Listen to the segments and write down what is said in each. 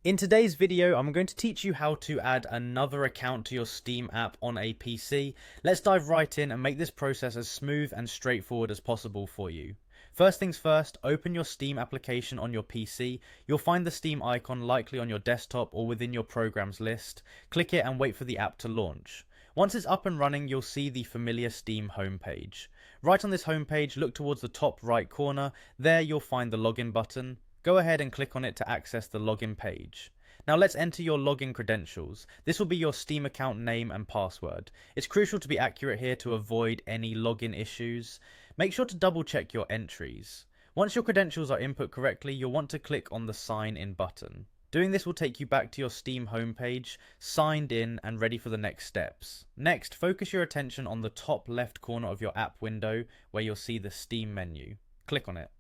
In today's video, I'm going to teach you how to add another account to your Steam app on a PC. Let's dive right in and make this process as smooth and straightforward as possible for you. First things first, open your Steam application on your PC. You'll find the Steam icon likely on your desktop or within your programs list. Click it and wait for the app to launch. Once it's up and running, you'll see the familiar Steam homepage. Right on this homepage, look towards the top right corner. There you'll find the login button. Go ahead and click on it to access the login page. Now let's enter your login credentials. This will be your Steam account name and password. It's crucial to be accurate here to avoid any login issues. Make sure to double check your entries. Once your credentials are input correctly, you'll want to click on the sign in button. Doing this will take you back to your Steam homepage, signed in and ready for the next steps. Next, focus your attention on the top left corner of your app window where you'll see the Steam menu. Click on it.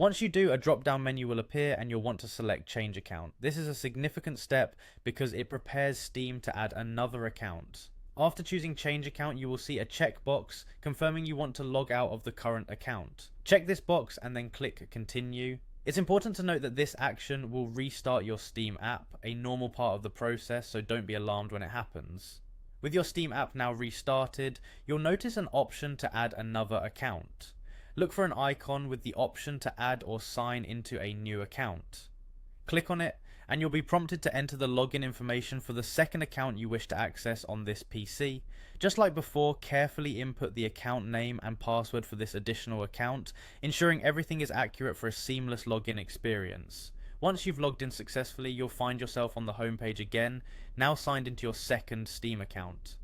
Once you do, a drop-down menu will appear and you'll want to select Change Account. This is a significant step because it prepares Steam to add another account. After choosing Change Account, you will see a checkbox confirming you want to log out of the current account. Check this box and then click Continue. It's important to note that this action will restart your Steam app, a normal part of the process, so don't be alarmed when it happens. With your Steam app now restarted, you'll notice an option to add another account. Look for an icon with the option to add or sign into a new account. Click on it and you'll be prompted to enter the login information for the second account you wish to access on this PC. Just like before, carefully input the account name and password for this additional account, ensuring everything is accurate for a seamless login experience. Once you've logged in successfully, you'll find yourself on the homepage again, now signed into your second Steam account.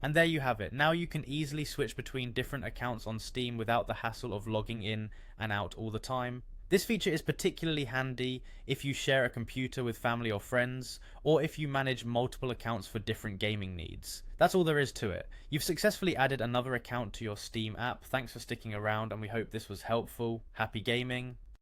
And there you have it. Now you can easily switch between different accounts on Steam without the hassle of logging in and out all the time. This feature is particularly handy if you share a computer with family or friends, or if you manage multiple accounts for different gaming needs. That's all there is to it. You've successfully added another account to your Steam app. Thanks for sticking around and we hope this was helpful. Happy gaming.